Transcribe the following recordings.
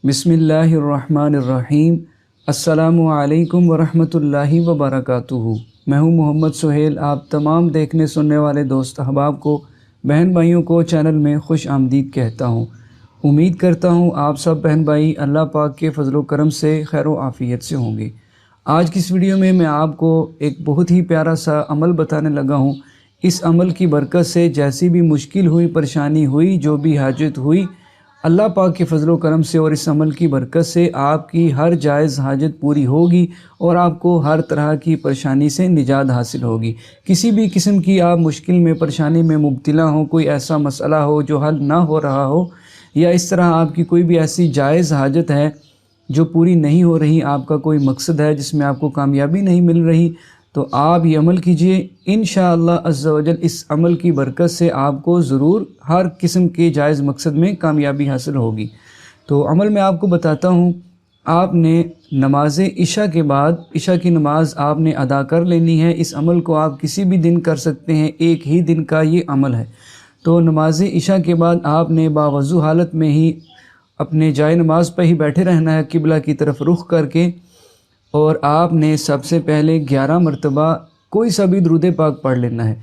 बिस्मिल्लाहिर्रहमानिर्रहीम। अस्सलामु अलैकुम वरहमतुल्लाहि वबरकातुहू। मैं हूँ मोहम्मद सुहेल। आप तमाम देखने सुनने वाले दोस्त अहबाब को, बहन भाइयों को चैनल में खुश आमदीद कहता हूँ। उम्मीद करता हूँ आप सब बहन भाई अल्लाह पाक के फजल करम से खैर व आफ़ियत से होंगे। आज की इस वीडियो में मैं आपको एक बहुत ही प्यारा सा अमल बताने लगा हूँ। इस अमल की बरकत से जैसी भी मुश्किल हुई, परेशानी हुई, जो भी हाजत हुई, अल्लाह पाक के फजल करम से और इस अमल की बरकत से आपकी हर जायज़ हाजत पूरी होगी और आपको हर तरह की परेशानी से निजात हासिल होगी। किसी भी किस्म की आप मुश्किल में, परेशानी में मुब्तला हो, कोई ऐसा मसला हो जो हल ना हो रहा हो, या इस तरह आपकी कोई भी ऐसी जायज़ हाजत है जो पूरी नहीं हो रही, आपका कोई मकसद है जिसमें आपको कामयाबी नहीं मिल रही, तो आप ये अमल कीजिए। इंशाअल्लाह अज़्ज़ा वजल इस अमल की बरकत से आपको ज़रूर हर किस्म के जायज़ मकसद में कामयाबी हासिल होगी। तो अमल मैं आपको बताता हूँ। आपने नमाज इशा के बाद, इशा की नमाज़ आपने अदा कर लेनी है। इस अमल को आप किसी भी दिन कर सकते हैं, एक ही दिन का ये अमल है। तो नमाज इशा के बाद आपने बावज़ू हालत में ही अपने जाए नमाज पर ही बैठे रहना है, किबला की तरफ रुख करके, और आपने सबसे पहले 11 मरतबा कोई सा भी दुरूद पाक पढ़ लेना है।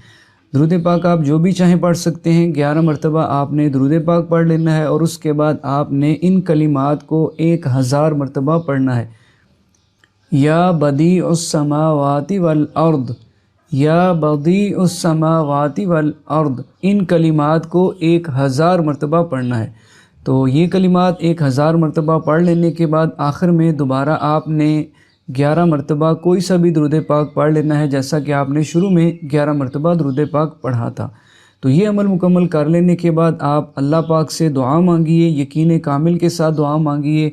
दुरूद पाक आप जो भी चाहें पढ़ सकते हैं। 11 मरतबा आपने दुरूद पाक पढ़ लेना है और उसके बाद आपने इन कलिमात को 1000 मरतबा पढ़ना है। या बदी उस समावाति वल अर्द, या बदी उस समावाति वल अर्द, इन कलिमात को 1000 मरतबा पढ़ना है। तो ये कलिमात 1000 मरतबा पढ़ लेने के बाद आखिर में दोबारा आपने 11 मरतबा कोई सा भी दुरूद पाक पढ़ लेना है, जैसा कि आपने शुरू में 11 मरतबा दुरूद पाक पढ़ा था। तो ये अमल मुकम्मल कर लेने के बाद आप अल्लाह पाक से दुआ मांगिए, यकीन कामिल के साथ दुआ मांगिए।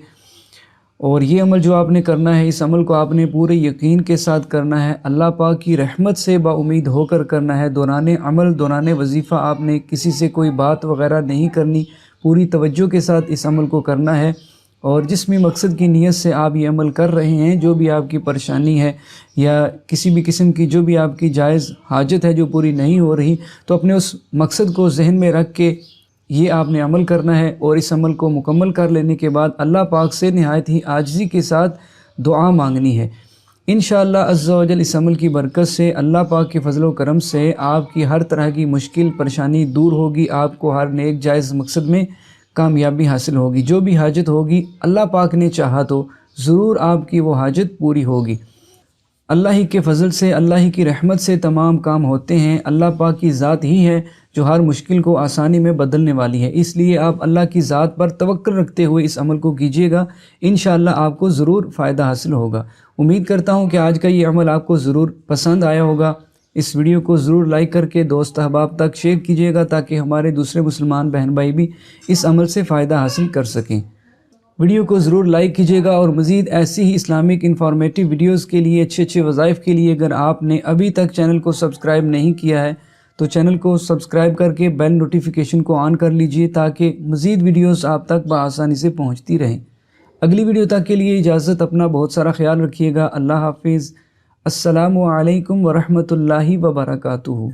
और ये अमल जो आपने करना है, इस अमल को आपने पूरे यकीन के साथ करना है, अल्लाह पाक की रहमत से बाउम्मीद होकर करना है। दौरान अमल, दौरान वजीफ़ा आपने किसी से कोई बात वगैरह नहीं करनी, पूरी तवज्जो के साथ इस अमल को करना है। और जिस भी मकसद की नीयत से आप ये अमल कर रहे हैं, जो भी आपकी परेशानी है या किसी भी किस्म की जो भी आपकी जायज़ हाजत है जो पूरी नहीं हो रही, तो अपने उस मकसद को जहन में रख के ये आपने अमल करना है। और इस अमल को मुकम्मल कर लेने के बाद अल्लाह पाक से निहायत ही आजिज़ी के साथ दुआ मांगनी है। इंशाअल्लाह अज़्ज़ा वजल इस अमल की बरकत से, अल्लाह पाक के फजल व करम से आपकी हर तरह की मुश्किल परेशानी दूर होगी। आपको हर नेक जायज़ मकसद में कामयाबी हासिल होगी। जो भी हाजत होगी, अल्लाह पाक ने चाहा तो ज़रूर आपकी वो हाजत पूरी होगी। अल्लाह ही के फ़ज़ल से, अल्लाह ही की रहमत से तमाम काम होते हैं। अल्लाह पाक की ज़ात ही है जो हर मुश्किल को आसानी में बदलने वाली है। इसलिए आप अल्लाह की ज़ात पर तवक्कुल रखते हुए इस अमल को कीजिएगा। इंशाअल्लाह आपको ज़रूर फ़ायदा हासिल होगा। उम्मीद करता हूँ कि आज का ये अमल आपको ज़रूर पसंद आया होगा। इस वीडियो को ज़रूर लाइक करके दोस्त अहबाब तक शेयर कीजिएगा, ताकि हमारे दूसरे मुसलमान बहन भाई भी इस अमल से फ़ायदा हासिल कर सकें। वीडियो को ज़रूर लाइक कीजिएगा और मज़ीद ऐसी ही इस्लामिक इंफॉर्मेटिव वीडियोस के लिए, अच्छे अच्छे वज़ाइफ़ के लिए, अगर आपने अभी तक चैनल को सब्सक्राइब नहीं किया है तो चैनल को सब्सक्राइब करके बेल नोटिफिकेशन को ऑन कर लीजिए, ताकि मज़ीद वीडियोस आप तक बआसानी से पहुंचती रहें। अगली वीडियो तक के लिए इजाज़त, अपना बहुत सारा ख्याल रखिएगा। अल्लाह हाफिज़। अस्सलामु अलैकुम वरहमतुल्लाहि वबरकातुहू।